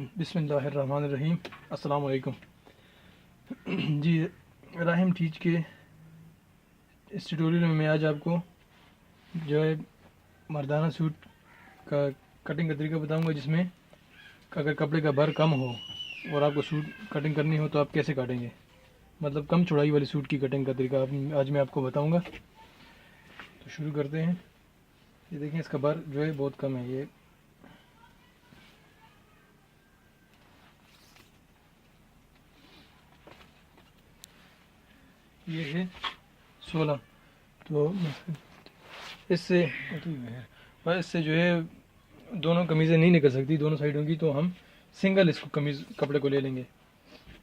बिस्मिल्लाहिर्रहमानिर्रहीम। अस्सलाम वालेकुम। जी, राहिम टीच के इस ट्यूटोरियल में मैं आज आपको जो है मर्दाना सूट का कटिंग का तरीका बताऊंगा, जिसमें अगर कपड़े का भर कम हो और आपको सूट कटिंग करनी हो तो आप कैसे काटेंगे, मतलब कम चौड़ाई वाली सूट की कटिंग का तरीका आज मैं आपको बताऊंगा। तो शुरू करते हैं। ये देखें, इसका भर जो है बहुत कम है। ये है 16। तो इससे जो है दोनों कमीज़ें नहीं निकल सकती दोनों साइडों की, तो हम सिंगल इसको कमीज़ कपड़े को ले लेंगे,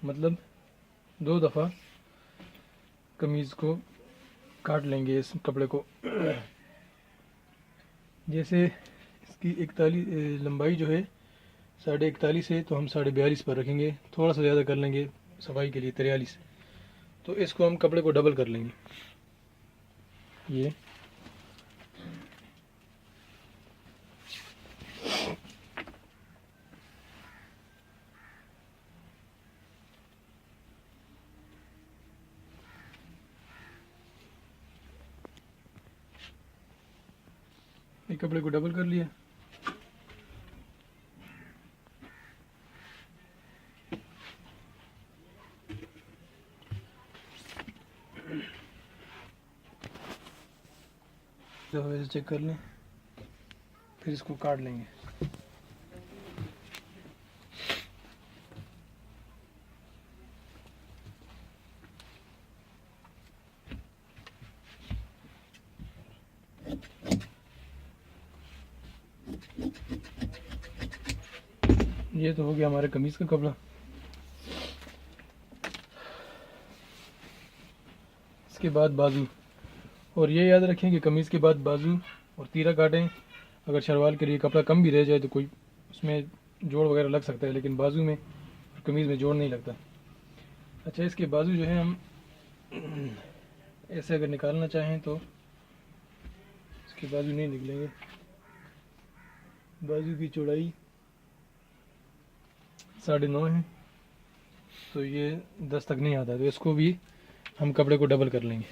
मतलब 2 दफ़ा कमीज़ को काट लेंगे इस कपड़े को। जैसे इसकी 41 लंबाई जो है 41.5 है, तो हम 42.5 पर रखेंगे, थोड़ा सा ज़्यादा कर लेंगे सफाई के लिए 43। तो इसको हम कपड़े को डबल कर लेंगे। ये कपड़े को डबल कर लिया। तो वैसे चेक कर लें, फिर इसको काट लेंगे। ये तो हो गया हमारे कमीज़ का कपड़ा। इसके बाद बाजू, और ये याद रखें कि कमीज़ के बाद बाजू और तीरा काटें। अगर शलवार के लिए कपड़ा कम भी रह जाए तो कोई उसमें जोड़ वगैरह लग सकता है, लेकिन बाजू में और कमीज़ में जोड़ नहीं लगता। अच्छा, इसके बाजू जो है हम ऐसे अगर निकालना चाहें तो इसके बाजू नहीं निकलेंगे। बाजू की चौड़ाई 9.5 है, तो ये 10 तक नहीं आता, तो इसको भी हम कपड़े को डबल कर लेंगे।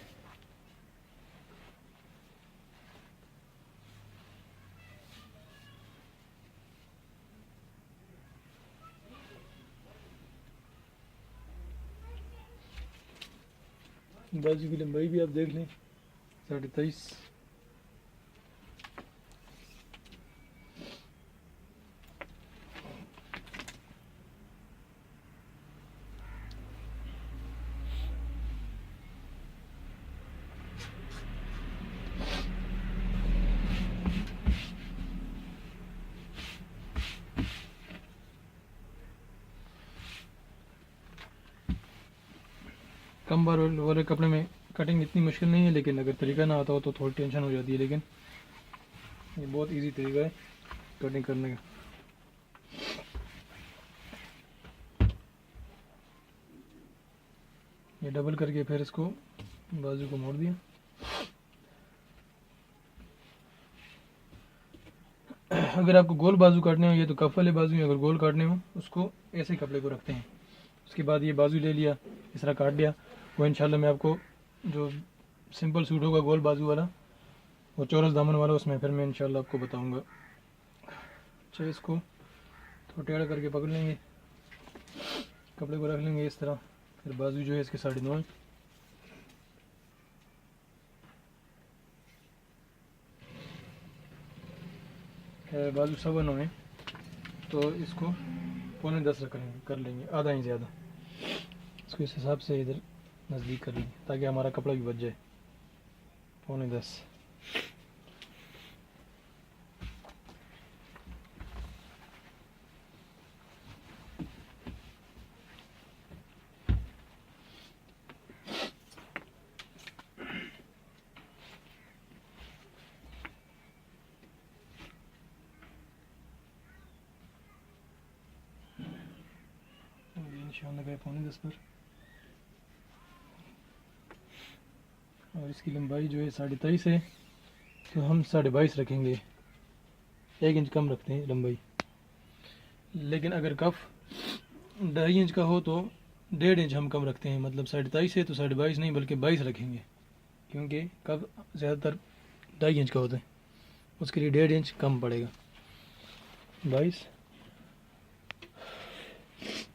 बाजू की लंबाई भी आप देख लें, 23.5। कम बार वाले कपड़े में कटिंग इतनी मुश्किल नहीं है, लेकिन अगर तरीका ना आता हो तो थोड़ी टेंशन हो जाती है, लेकिन ये बहुत इजी तरीका है कटिंग करने का। ये डबल करके फिर इसको बाजू को मोड़ दिया। अगर आपको गोल बाजू काटने हो, ये तो कफ वाले बाजू हैं, अगर गोल काटने हो उसको ऐसे कपड़े को रखते हैं। उसके बाद ये बाजू ले लिया, इस तरह काट दिया। वो इंशाल्लाह मैं आपको जो सिंपल सूट होगा गोल बाजू वाला और चौरस दामन वाला, उसमें फिर मैं इंशाल्लाह आपको बताऊंगा। अच्छा, इसको थोड़ा टेढ़ा करके पकड़ लेंगे, कपड़े को रख लेंगे इस तरह। फिर बाजू जो है इसके 9.5 है, बाजू 9.25 है, तो इसको 9.25 कर लेंगे, आधा ही ज़्यादा। इसको इस हिसाब से इधर नज़दीक कर लेंगे ताकि हमारा कपड़ा भी बच जाए। 9.25। निशान लगाए 9.25 पर, और इसकी लंबाई जो है 23.5 है, तो हम 22.5 रखेंगे, 1 इंच कम रखते हैं लंबाई। लेकिन अगर कफ 2.5 इंच का हो तो 1.5 इंच हम कम रखते हैं, मतलब 23.5 है तो 22.5 नहीं बल्कि 22 रखेंगे, क्योंकि कफ ज़्यादातर 2.5 इंच का होता है, उसके लिए 1.5 इंच कम पड़ेगा 22।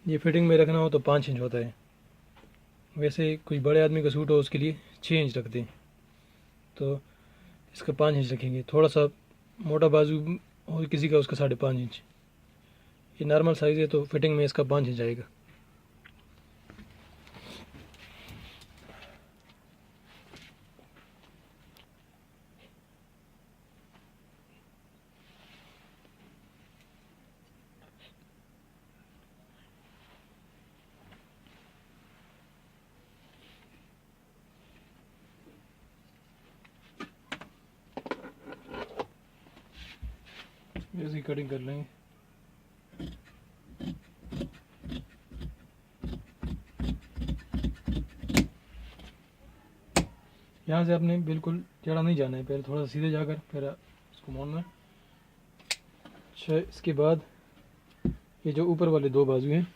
ये फिटिंग में रखना हो तो 5 इंच होता है, वैसे कोई बड़े आदमी का सूट हो उसके लिए 6 इंच रखते हैं, तो इसका 5 इंच रखेंगे। थोड़ा सा मोटा बाजू हो किसी का, उसका 5.5 इंच। ये नॉर्मल साइज़ है तो फिटिंग में इसका 5 इंच आएगा। ऐसे ही कटिंग कर लेंगे। यहाँ से आपने बिल्कुल टेढ़ा नहीं जाना है, पहले थोड़ा सा सीधे जाकर फिर इसको मोड़ना है। अच्छा, इसके बाद ये जो ऊपर वाले 2 बाजू हैं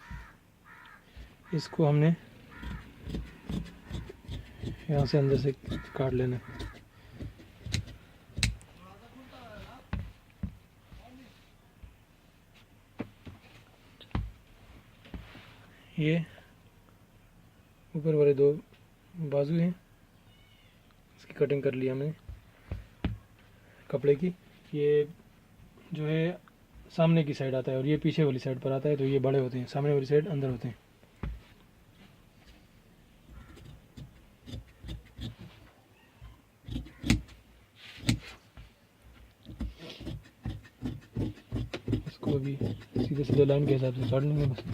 इसको हमने यहाँ से अंदर से काट लेना है। ये ऊपर वाले 2 बाजू हैं, इसकी कटिंग कर लिया हमने कपड़े की। ये जो है सामने की साइड आता है और ये पीछे वाली साइड पर आता है, तो ये बड़े होते हैं, सामने वाली साइड अंदर होते हैं। इसको भी सीधे सीधे लाइन के हिसाब से काट लेंगे बस।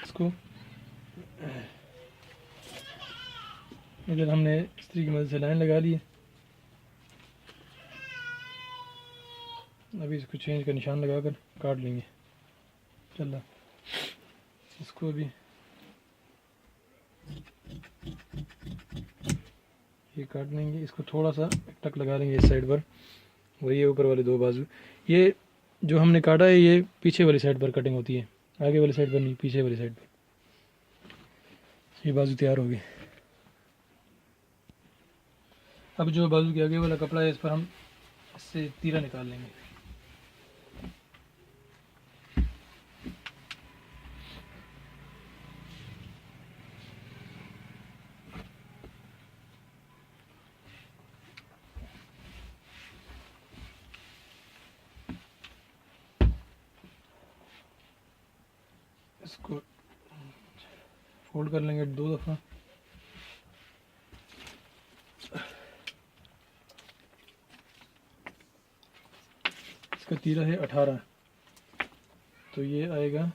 इसको इधर हमने इस्त्री की मदद से लाइन लगा ली है। अभी इसको चेंज का निशान लगाकर काट लेंगे। चल इसको भी ये काट लेंगे। इसको थोड़ा सा टक लगा लेंगे इस साइड पर, वही है ऊपर वाले 2 बाजू। ये जो हमने काटा है ये पीछे वाली साइड पर कटिंग होती है, आगे वाली साइड पर नहीं, पीछे वाली साइड पर। ये बाजू तैयार हो गई। अब जो बाजू के आगे वाला कपड़ा है इस पर हम इससे तीरा निकाल लेंगे। इसको फोल्ड कर लेंगे 2 दफ़ा। इसका तीरा है 18, तो ये आएगा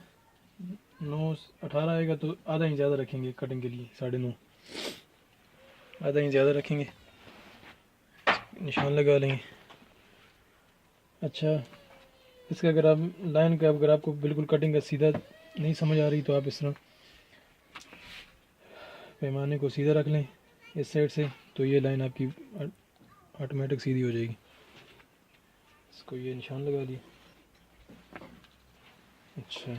9। 18 आएगा तो आधा इंच ज़्यादा रखेंगे कटिंग के लिए, 9.5 आधा इंच ज़्यादा रखेंगे, निशान लगा लेंगे। अच्छा, इसका अगर आप लाइन का अगर आपको बिल्कुल कटिंग का सीधा नहीं समझ आ रही तो आप इस तरह पैमाने को सीधा रख लें इस साइड से, तो ये लाइन आपकी ऑटोमेटिक सीधी हो जाएगी। इसको ये निशान लगा दिए। अच्छा,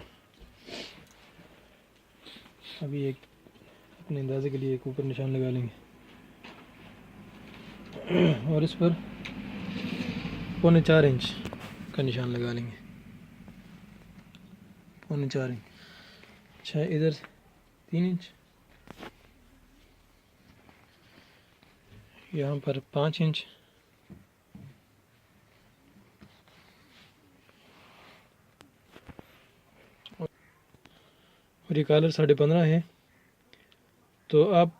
अभी एक अपने अंदाजे के लिए एक ऊपर निशान लगा लेंगे और इस पर 4.25 इंच का निशान लगा लेंगे, 4.25 इंच। अच्छा, इधर 3 इंच, यहाँ पर 5 इंच, और ये कॉलर 15.5 है, तो आप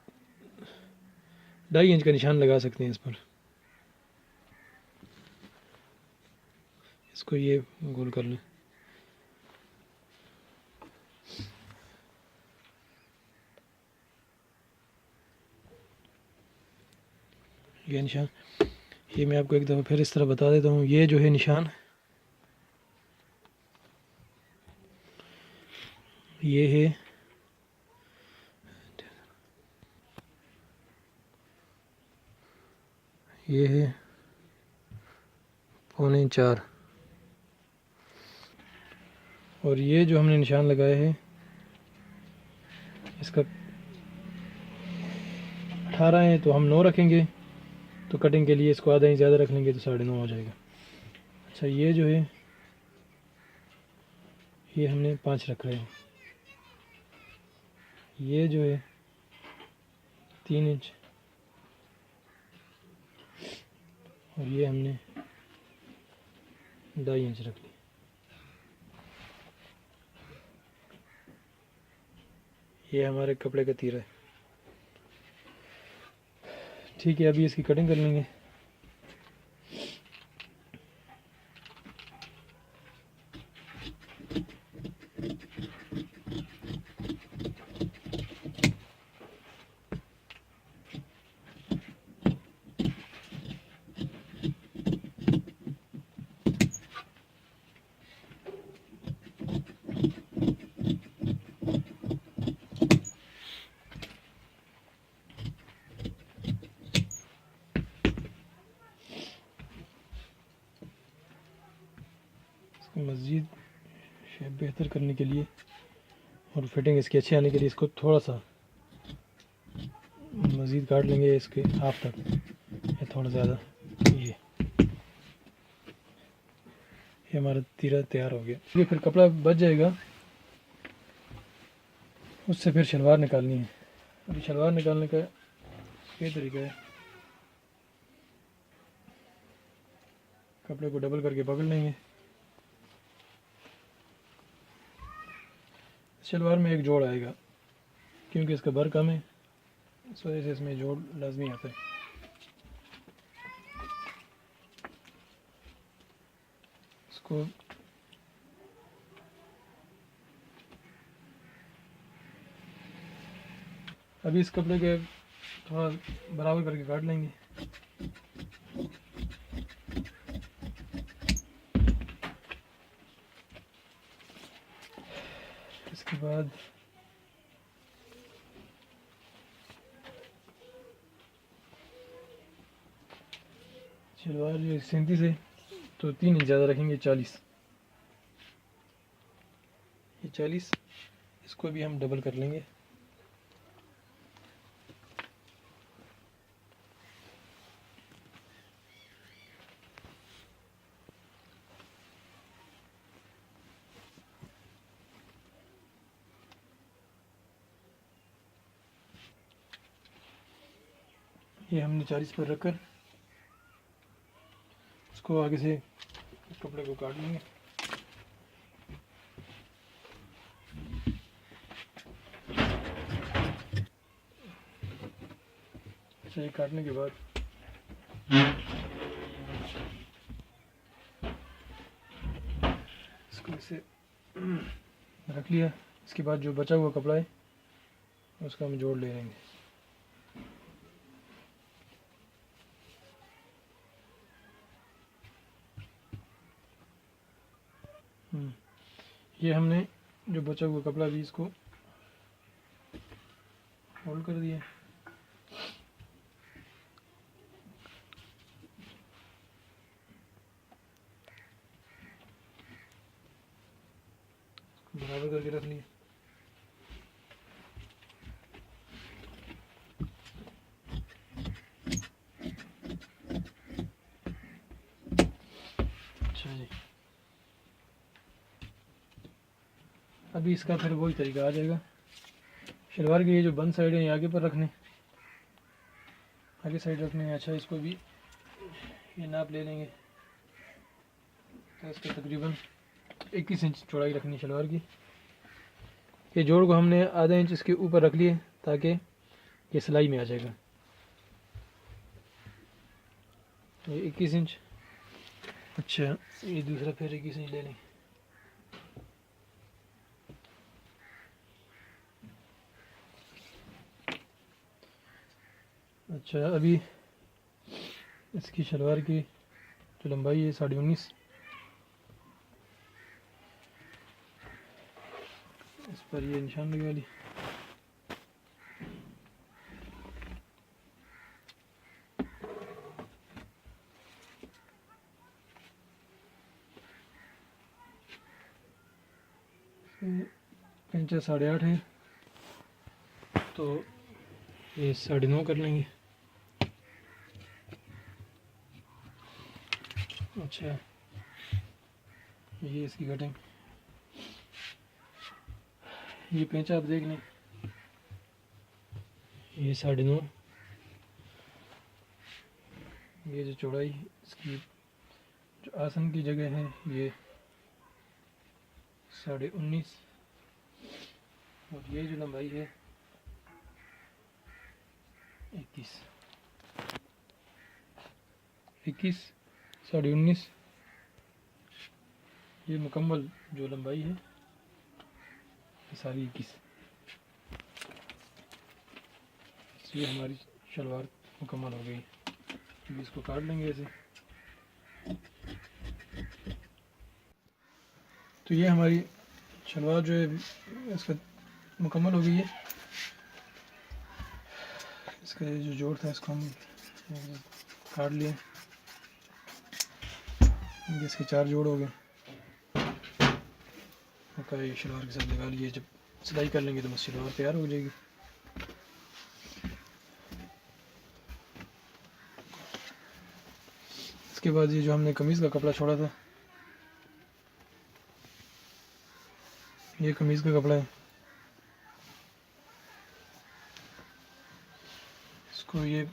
2.5 इंच का निशान लगा सकते हैं इस पर। इसको ये गोल कर लें। ये निशान, ये मैं आपको एक दफ़ा फिर इस तरह बता देता हूँ। ये जो है निशान, ये है, ये है 3.25, और ये जो हमने निशान लगाए हैं इसका 18 है, तो हम 9 रखेंगे, तो कटिंग के लिए इसको आधा इंच ज़्यादा रख लेंगे तो 9.5 हो जाएगा। अच्छा, ये जो है ये हमने 5 रख रहे हैं, ये जो है 3 इंच, और ये हमने 2.5 इंच रख ली। ये हमारे कपड़े का तीरा है। ठीक है, अभी इसकी कटिंग कर लेंगे। मज़ीद शेप बेहतर करने के लिए और फिटिंग इसकी अच्छी आने के लिए इसको थोड़ा सा मज़ीद काट लेंगे, इसके हाफ तक या थोड़ा ज़्यादा। ये हमारा तीरा तैयार हो गया। ये फिर कपड़ा बच जाएगा, उससे फिर शलवार निकालनी है। अभी शलवार निकालने का ये तरीका है, कपड़े को डबल करके पकड़ लेंगे। शलवार में एक जोड़ आएगा, क्योंकि इसका भर कम है, इस वजह से इसमें जोड़ लाजमी आता है। इसको अभी इस कपड़े के थोड़ा बराबर करके काट लेंगे। इसके बाद शलवार जो 37 है तो 3 इंच ज़्यादा रखेंगे, 40, ये 40, इसको भी हम डबल कर लेंगे। ये हमने 40 पर रखकर इसको आगे से इस कपड़े को काट लेंगे। अच्छा, ये काटने के बाद इसको इसे रख लिया। इसके बाद जो बचा हुआ कपड़ा है उसका हम जोड़ ले लेंगे। ये हमने जो बचा हुआ कपड़ा भी इसको फोल्ड कर दिया। बराबर करके रख लिया। अच्छा जी, अभी इसका फिर वही तरीका आ जाएगा। शलवार की ये जो बंद साइड है ये आगे पर रखने, आगे साइड रखने। अच्छा, इसको भी ये नाप ले लेंगे, तो इसका तकरीबन 21 इंच चौड़ाई रखनी शलवार की। ये जोड़ को हमने आधा इंच इसके ऊपर रख लिए ताकि ये सिलाई में आ जाएगा। तो ये 21 इंच। अच्छा, ये दूसरा फिर 21 इंच ले लें। अच्छा, अभी इसकी शलवार की जो लंबाई है 19.5। इस पर ये निशान लगा ली। पेंचा 8.5 है, तो ये 9.5 कर लेंगे। अच्छा, ये इसकी कटिंग, ये पेंचा आप देख लें, ये 9.5। ये जो चौड़ाई इसकी जो आसन की जगह है ये 19.5, और ये जो लंबाई है 21, 19.5, ये मुकम्मल जो लंबाई है ये सारी 21। ये हमारी शलवार मुकम्मल हो गई। अभी इसको काट लेंगे ऐसे। तो ये हमारी शलवार जो है इसका मुकम्मल हो गई है। इसका ये जो जोड़ था इसको हम काट लिए। ये इसके 4 जोड़ हो गए। ये शलवार के साथ लगा लिए। जब सिलाई कर लेंगे तो बस शलवार तैयार हो जाएगी। इसके बाद ये जो हमने कमीज़ का कपड़ा छोड़ा था, ये कमीज़ का कपड़ा है, इसको ये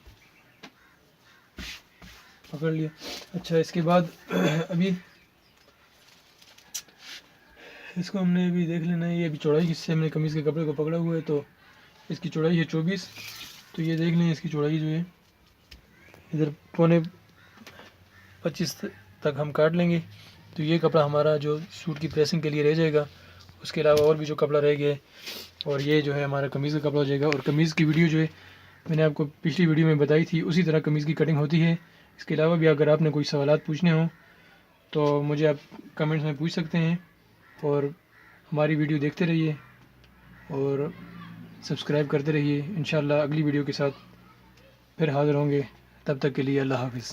पकड़ लिया। अच्छा, इसके बाद अभी इसको हमने अभी देख लेना है। ये अभी चौड़ाई किससे हमने कमीज़ के कपड़े को पकड़ा हुआ है, तो इसकी चौड़ाई है 24। तो ये देख लें, इसकी चौड़ाई जो है इधर 25 तक हम काट लेंगे। तो ये कपड़ा हमारा जो सूट की प्रेसिंग के लिए रह जाएगा। उसके अलावा और भी जो कपड़ा रह गया, और ये जो है हमारा कमीज़ का कपड़ा हो जाएगा। और कमीज़ की वीडियो जो है मैंने आपको पिछली वीडियो में बताई थी, उसी तरह कमीज़ की कटिंग होती है। इसके अलावा भी अगर आपने कोई सवालात पूछने हों तो मुझे आप कमेंट्स में पूछ सकते हैं, और हमारी वीडियो देखते रहिए और सब्सक्राइब करते रहिए। इंशाल्लाह अगली वीडियो के साथ फिर हाज़िर होंगे। तब तक के लिए अल्लाह हाफ़िज़।